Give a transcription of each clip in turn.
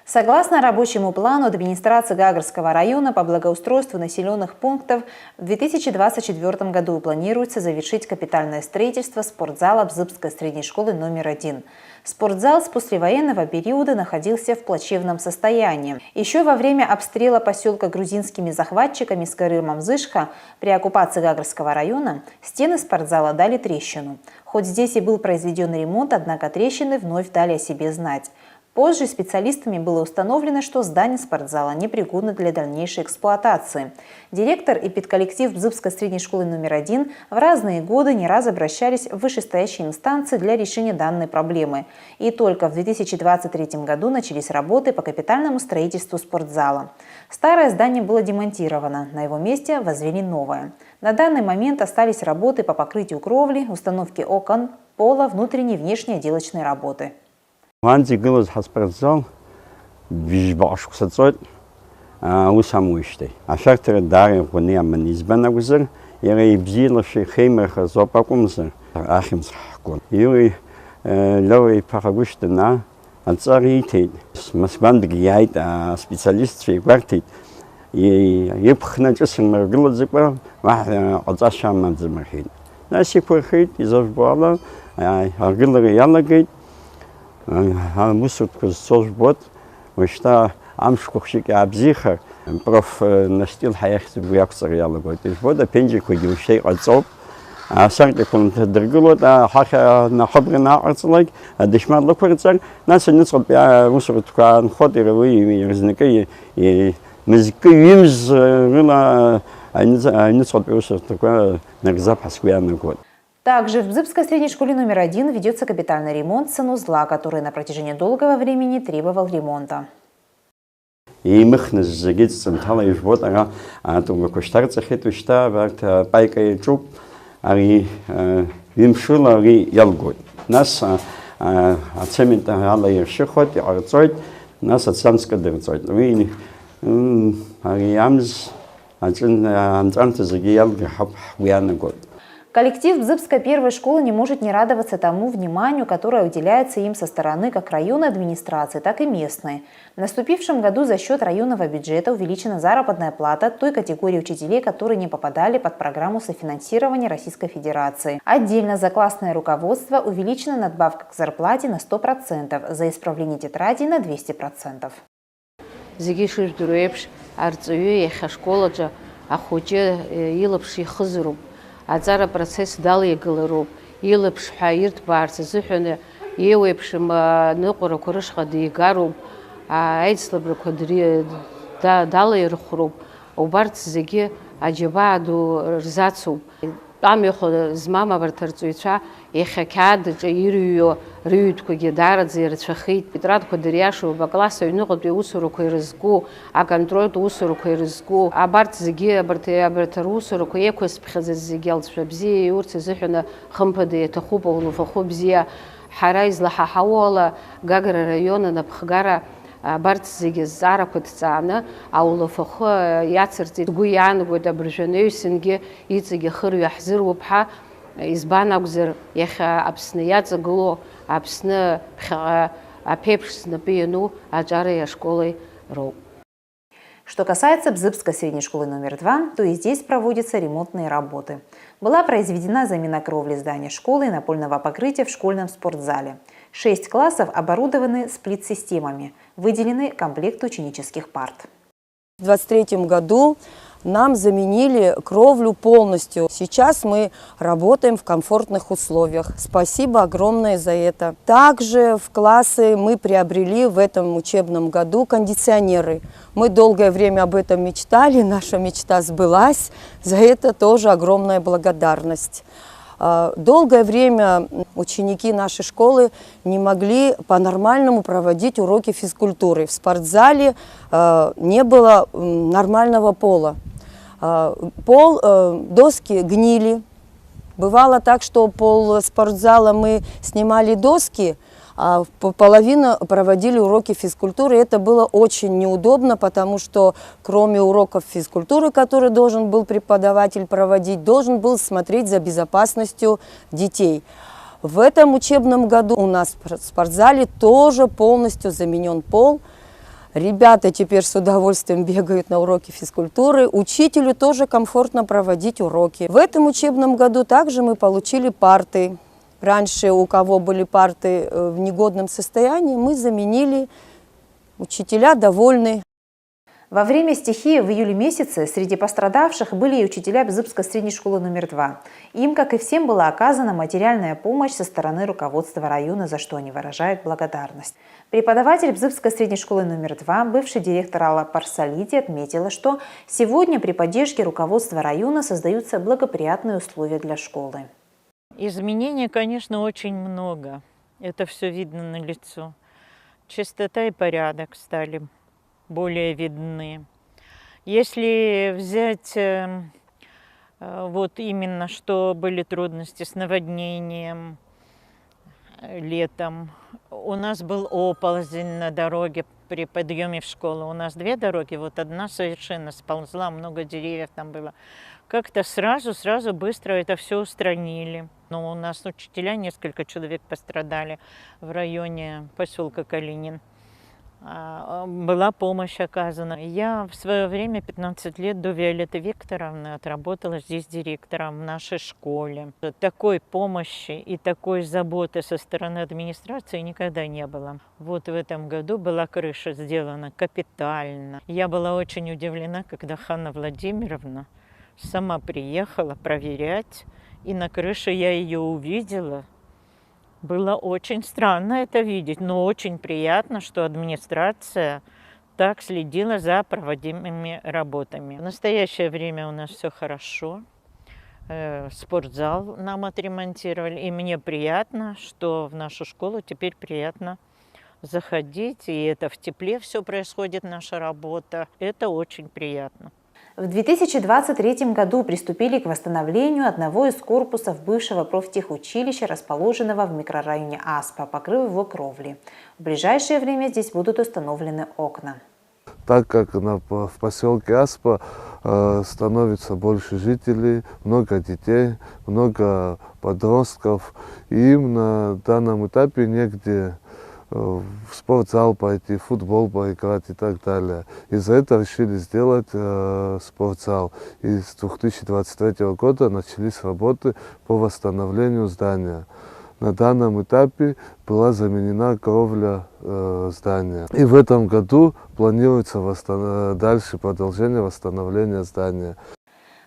Согласно рабочему плану администрации Гагарского района по благоустройству населенных пунктов, в 2024 году планируется завершить капитальное строительство спортзала Бзыбской средней школы номер 1. Спортзал с послевоенного периода находился в плачевном состоянии. Еще во время обстрела поселка грузинскими захватчиками с горы Мамзышка при оккупации Гагарского района стены спортзала дали трещину. Хоть здесь и был произведен ремонт, однако трещины вновь дали о себе знать. Позже специалистами было установлено, что здание спортзала непригодно для дальнейшей эксплуатации. Директор и педколлектив Бзыбской средней школы номер 1 в разные годы не раз обращались в вышестоящие инстанции для решения данной проблемы. И только в 2023 году начались работы по капитальному строительству спортзала. Старое здание было демонтировано, на его месте возвели новое. На данный момент остались работы по покрытию кровли, установке окон, пола, внутренней и внешней отделочной работы. Ванзи гылыз спортзал бижбаш кусацой усамуиштэй. Афактер дары гони аман избанагузер яга ибзилаши хеймер зопакумзер ахимсхкон. Юри лови парагуштна ацаритей. Масбандг яйт специалист фигвартит. И епхначасмер гылызыква ва азашамадзмерхин. Насипурхит изовбала агылы ялагит мусорку сожбот, что амшкухшики абзиха, проф настил хаяхти буяксар ялагой. То есть вот опенджик удивший отцов, а сарки конт дергуло, а хаха на хабрина арцлайк, а дешмар локварцар, нас не сопя мусорку анходировые и разники и музыки вимз рыла, а не сопя такое на запаску год. Также в Бзыбской средней школе номер 1 ведется капитальный ремонт санузла, который на протяжении долгого времени требовал ремонта. И мы загид централа вот ага, то коштарца хиту шта, вот пайка и чуп, ари вимшула ари ялгод. Нас оцемента ала ершихот, арцойт, нас отсамска дерцойт. Ви ари амз, амзанта заги ялги хап хуяна год. Коллектив Бзыбской первой школы не может не радоваться тому вниманию, которое уделяется им со стороны как районной администрации, так и местной. В наступившем году за счет районного бюджета увеличена заработная плата той категории учителей, которые не попадали под программу софинансирования Российской Федерации. Отдельно за классное руководство увеличена надбавка к зарплате на 100%, за исправление тетрадей на 200%. Азара процесс дали галеру, илепш хайрт барс, зухне, евепшим нукора курышха дигару, айцлабр кодри дали рухруб, убарт зеги аджибаду рзацу. Там ехал с мама вертарцуича, ехакад, ирую, рютку гидарат зерцахит, петрат кодриашу, бакласа и нукот усуру кайрызгу, а контроль усуру кайрызгу, а барт зеги, абертарусуру, куекус пхазезегел, шабзи, и урцы зихуна хампады, тахупа, унуфахубзия, харайз лахахауала, гагара района на пхагара, барт зеги зара кутцана, а улафаху яцерти гуян года бржанеюсинги, ицеги хыру яхзир вупха, избан агзер яха абсния загло, абсна апепш напияну, аджары школы роб. Что касается Бзыбской средней школы номер 2, то и здесь проводятся ремонтные работы. Была произведена замена кровли здания школы и напольного покрытия в школьном спортзале. 6 классов оборудованы сплит-системами, выделены комплекты ученических парт. В 2023 году нам заменили кровлю полностью. Сейчас мы работаем в комфортных условиях. Спасибо огромное за это. Также в классы мы приобрели в этом учебном году кондиционеры. Мы долгое время об этом мечтали, наша мечта сбылась. За это тоже огромная благодарность. Долгое время ученики нашей школы не могли по-нормальному проводить уроки физкультуры. В спортзале не было нормального пола. Доски гнили. Бывало так, что пол спортзала мы снимали доски, а половину проводили уроки физкультуры. Это было очень неудобно, потому что кроме уроков физкультуры, которые должен был преподаватель проводить, должен был смотреть за безопасностью детей. В этом учебном году у нас в спортзале тоже полностью заменен пол. Ребята теперь с удовольствием бегают на уроки физкультуры. Учителю тоже комфортно проводить уроки. В этом учебном году также мы получили парты. Раньше у кого были парты в негодном состоянии, мы заменили. Учителя довольны. Во время стихии в июле месяце среди пострадавших были и учителя Бзыбской средней школы номер 2. Им, как и всем, была оказана материальная помощь со стороны руководства района, за что они выражают благодарность. Преподаватель Бзыбской средней школы номер 2, бывший директор Алла Парсалити, отметила, что сегодня при поддержке руководства района создаются благоприятные условия для школы. Изменений, конечно, очень много. Это все видно на лицо. Чистота и порядок стали более видны. Если взять вот именно, что были трудности с наводнением летом, у нас был оползень на дороге при подъеме в школу. У нас 2 дороги, вот одна совершенно сползла, много деревьев там было. Как-то сразу быстро это все устранили. Но у нас учителя, несколько человек пострадали в районе поселка Калинин. Была помощь оказана. Я в свое время, 15 лет, до Виолетты Викторовны, отработала здесь директором в нашей школе. Такой помощи и такой заботы со стороны администрации никогда не было. Вот в этом году была крыша сделана капитально. Я была очень удивлена, когда Ханна Владимировна сама приехала проверять, и на крыше я ее увидела. Было очень странно это видеть, но очень приятно, что администрация так следила за проводимыми работами. В настоящее время у нас все хорошо. Спортзал нам отремонтировали, и мне приятно, что в нашу школу теперь приятно заходить, и это в тепле все происходит, наша работа. Это очень приятно. В 2023 году приступили к восстановлению одного из корпусов бывшего профтехучилища, расположенного в микрорайоне Аспа, покрыв его кровли. В ближайшее время здесь будут установлены окна. Так как в поселке Аспа становится больше жителей, много детей, много подростков, и им на данном этапе негде в спортзал пойти, в футбол поиграть и так далее. Из-за этого решили сделать спортзал. И с 2023 года начались работы по восстановлению здания. На данном этапе была заменена кровля здания. И в этом году планируется дальше продолжение восстановления здания.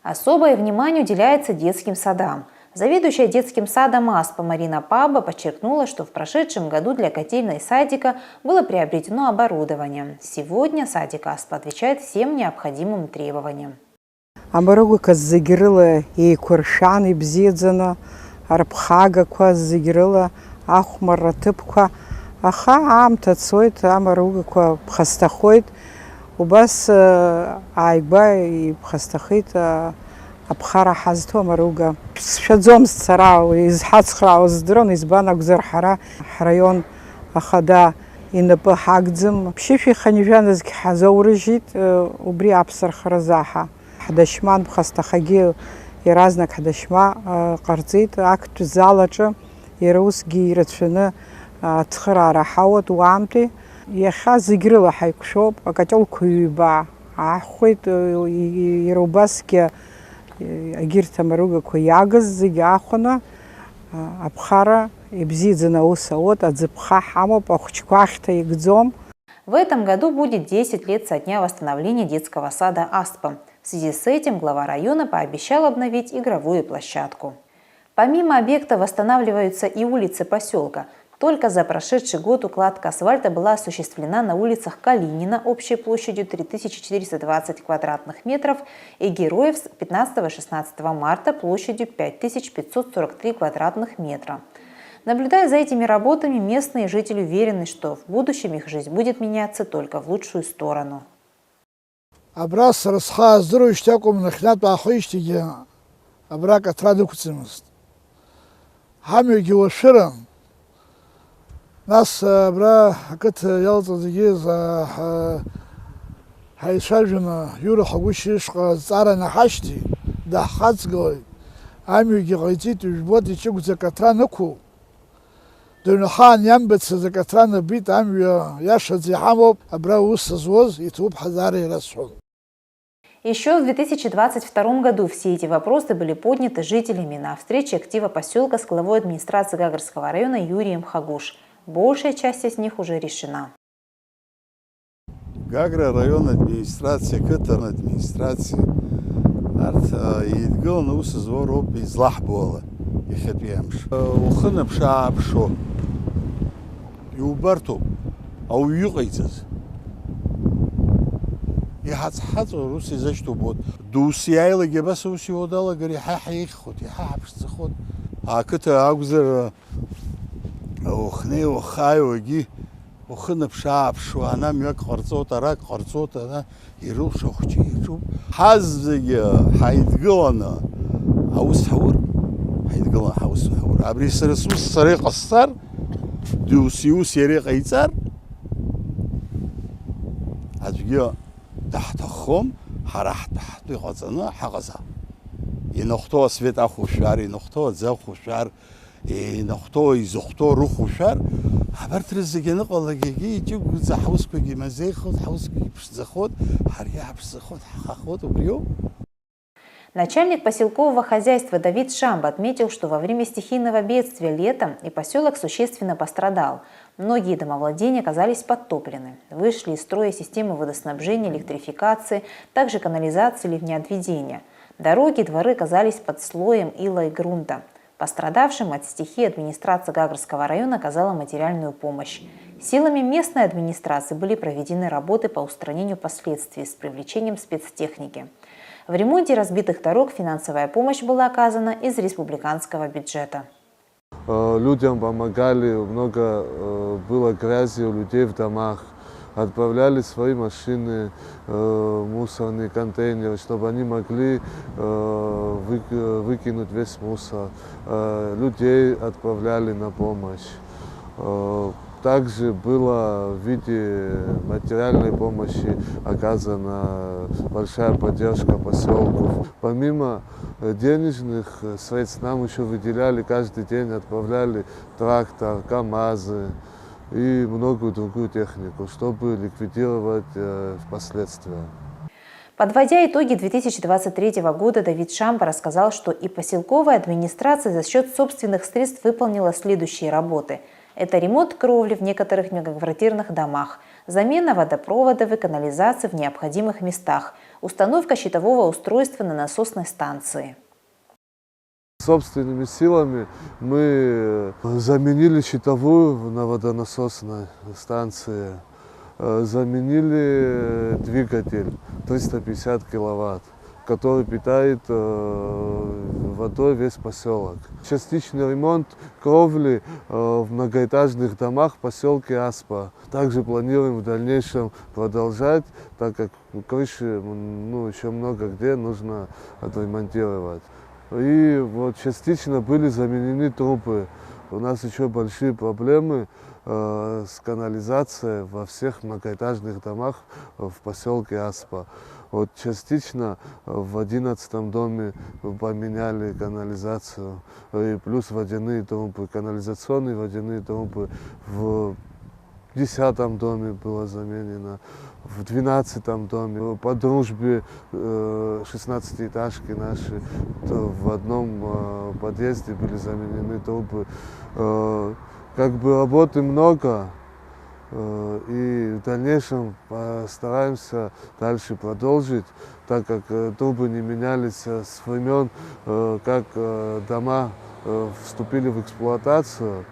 Особое внимание уделяется детским садам. Заведующая детским садом Аспа Марина Паба подчеркнула, что в прошедшем году для котельной садика было приобретено оборудование. Сегодня садик Аспа отвечает всем необходимым требованиям. Амарогука зигрила и куршан и бзидзана, арбхага зигрила, ахмара тыпка, аха амта цойт амарогука пхастахойт, убас айба и пхастахойт Абхара хазто маруга. Шадзом сцарау из хацхрау здрон из банак зархара район ахада инапа хагдзм. Пшифи ханижаназки хазаурижит убри абсар харазаха. Хадашман бхастахаги и разнак хадашма qarзит акт залача и русский рацшина цхрара хават уамти. Яха зигрила хайкшоп акател куйба. Ахойт и рубаски Агир тамаруга коягаз зигахона абхара и бзидзана усаот адзипха хамо пахчкахта и гдзом. В этом году будет 10 лет со дня восстановления детского сада Аспа. В связи с этим глава района пообещал обновить игровую площадку. Помимо объекта восстанавливаются и улицы поселка. Только за прошедший год укладка асфальта была осуществлена на улицах Калинина общей площадью 3420 квадратных метров и Героев с 15-16 марта площадью 5543 квадратных метра. Наблюдая за этими работами, местные жители уверены, что в будущем их жизнь будет меняться только в лучшую сторону. Нас бра кат ялцаги за хайшажна юра хагушишка цара на хашти да хацгой амюги гайти тужбот ичуг за катранаку دونخان ينبت زكاتران بيت أمي ياشا زحامو أبراوس زوز يتوب حزاري رسول. Еще в 2022 году все эти вопросы были подняты жителями на встрече актива поселка с главой администрации Гагарского района Юрием Хагуш. Большая часть из них уже решена. Гагра район администрации, Катар администрации, يتقولنا وس زورو بيزلح بولا يخبيامش وخنا بشعب شو يوبرتو أو يقيتز يحصل روسي زشتو بود دوسي عيلة جبس روسي ودالا قري حي خود يحبش تخود هكذا أقدر وخني وخاي وجي وخنا بشعب شو أنا ميك قرصوت راك قرصوت أنا يروح شوختي يروح حز حيتقولنا حوس حور حيتقولنا حوس حور عبري سرسوس سريق الصر دوسيوس يريق يتسر هتجي تحت خم حرح تحت غزنا حغزا ينختو سويت أخو شعر ينختو زخو شعر ينختو يزختو روخو شعر حبرت رزقنا قال جيجي يجي زحوس كوجي مزيخود حوس كوجي بشزخود حريا بشزخود حخود وبريو. Начальник поселкового хозяйства Давид Шамба отметил, что во время стихийного бедствия летом и поселок существенно пострадал. Многие домовладения оказались подтоплены. Вышли из строя системы водоснабжения, электрификации, также канализации, ливнеотведения. Дороги, дворы оказались под слоем ила и грунта. Пострадавшим от стихии администрация Гагарского района оказала материальную помощь. Силами местной администрации были проведены работы по устранению последствий с привлечением спецтехники. В ремонте разбитых дорог финансовая помощь была оказана из республиканского бюджета. Людям помогали, много было грязи у людей в домах. Отправляли свои машины, мусорные контейнеры, чтобы они могли выкинуть весь мусор. Людей отправляли на помощь. Также было в виде материальной помощи оказана большая поддержка поселков. Помимо денежных средств нам еще выделяли каждый день, отправляли трактор, КАМАЗы и многую другую технику, чтобы ликвидировать последствия. Подводя итоги 2023 года, Давид Шамба рассказал, что и поселковая администрация за счет собственных средств выполнила следующие работы. Это ремонт кровли в некоторых многоквартирных домах, замена водопроводов и канализации в необходимых местах, установка щитового устройства на насосной станции. Собственными силами мы заменили щитовую на водонасосной станции, заменили двигатель 350 киловатт, который питает водой весь поселок. Частичный ремонт кровли в многоэтажных домах в поселке Аспа. Также планируем в дальнейшем продолжать, так как крыши еще много где нужно отремонтировать. И вот частично были заменены трубы. У нас еще большие проблемы с канализацией во всех многоэтажных домах в поселке Аспа. Вот частично в 11-м доме поменяли канализацию, и плюс водяные трубы, канализационные водяные трубы. В 10-м доме было заменено, в 12-м доме. По дружбе 16-этажки наши в одном подъезде были заменены трубы. Как бы работы много, и в дальнейшем постараемся дальше продолжить, так как трубы не менялись с времен, как дома вступили в эксплуатацию.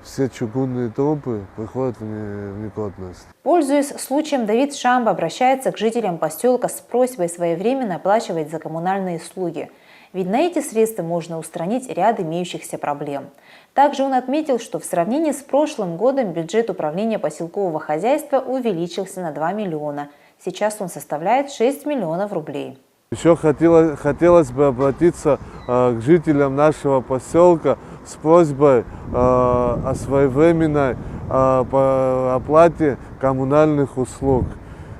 Все чугунные трубы приходят в негодность. Пользуясь случаем, Давид Шамба обращается к жителям поселка с просьбой своевременно оплачивать за коммунальные услуги. Ведь на эти средства можно устранить ряд имеющихся проблем. Также он отметил, что в сравнении с прошлым годом бюджет управления поселкового хозяйства увеличился на 2 миллиона. Сейчас он составляет 6 миллионов рублей. Еще хотелось бы обратиться к жителям нашего поселка с просьбой о своевременной оплате коммунальных услуг.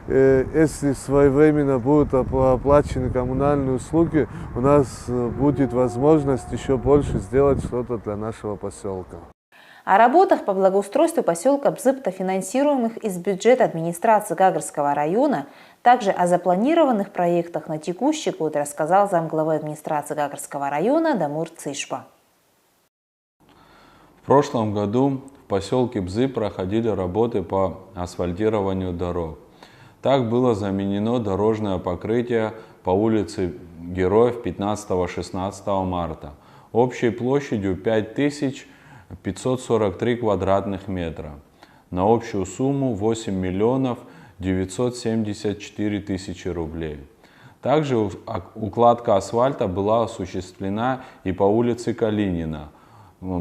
Если своевременно будут оплачены коммунальные услуги, у нас будет возможность еще больше сделать что-то для нашего поселка. О работах по благоустройству поселка Бзыпта, финансируемых из бюджета администрации Гагрского района, также о запланированных проектах на текущий год рассказал замглавы администрации Гагрского района Дамур Цишпа. В прошлом году в поселке Бзы проходили работы по асфальтированию дорог. Так было заменено дорожное покрытие по улице Героев 15-16 марта общей площадью 5543 квадратных метра на общую сумму 8 миллионов 974 тысячи рублей. Также укладка асфальта была осуществлена и по улице Калинина,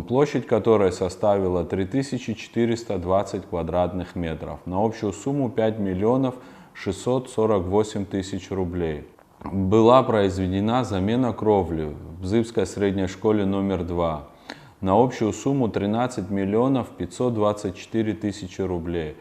площадь которой составила 3420 квадратных метров на общую сумму 5 миллионов 648 тысяч рублей. Была произведена замена кровли в Бзыбской средней школе номер 2 на общую сумму 13 миллионов 524 тысячи рублей.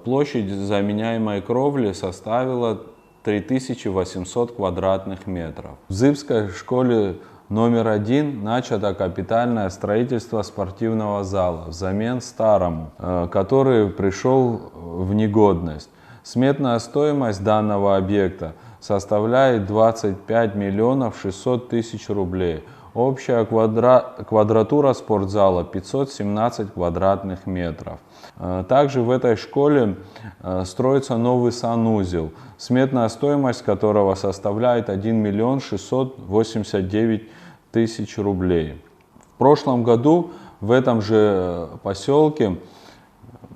Площадь заменяемой кровли составила 3800 квадратных метров. В Бзыбской школе номер 1 начато капитальное строительство спортивного зала взамен старому, который пришел в негодность. Сметная стоимость данного объекта составляет 25 миллионов 600 тысяч рублей. Общая квадратура спортзала 517 квадратных метров. Также в этой школе строится новый санузел, сметная стоимость которого составляет 1 миллион 689 тысяч рублей. В прошлом году в этом же поселке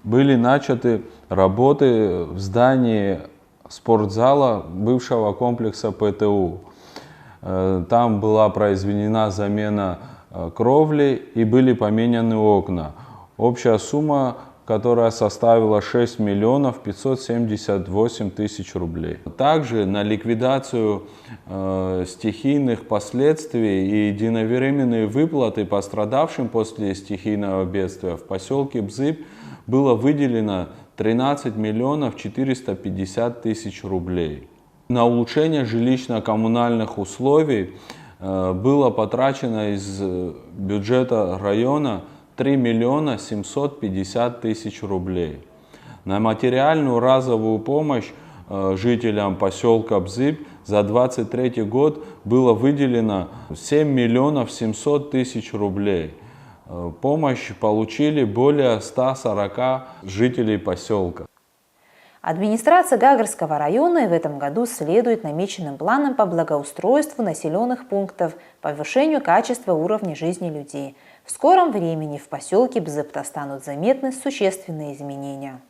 были начаты работы в здании спортзала бывшего комплекса ПТУ. Там была произведена замена кровли и были поменены окна. Общая сумма, которая составила 6 миллионов 578 тысяч рублей. Также на ликвидацию стихийных последствий и единовременные выплаты пострадавшим после стихийного бедствия в поселке Бзып было выделено 13 миллионов 450 тысяч рублей. На улучшение жилищно-коммунальных условий было потрачено из бюджета района 3 миллиона 750 тысяч рублей. На материальную разовую помощь жителям поселка Бзып за 2023 год было выделено 7 миллионов 700 тысяч рублей. Помощь получили более 140 жителей поселка. Администрация Гагрского района в этом году следует намеченным планам по благоустройству населенных пунктов, повышению качества уровня жизни людей. В скором времени в поселке Бзыпта станут заметны существенные изменения.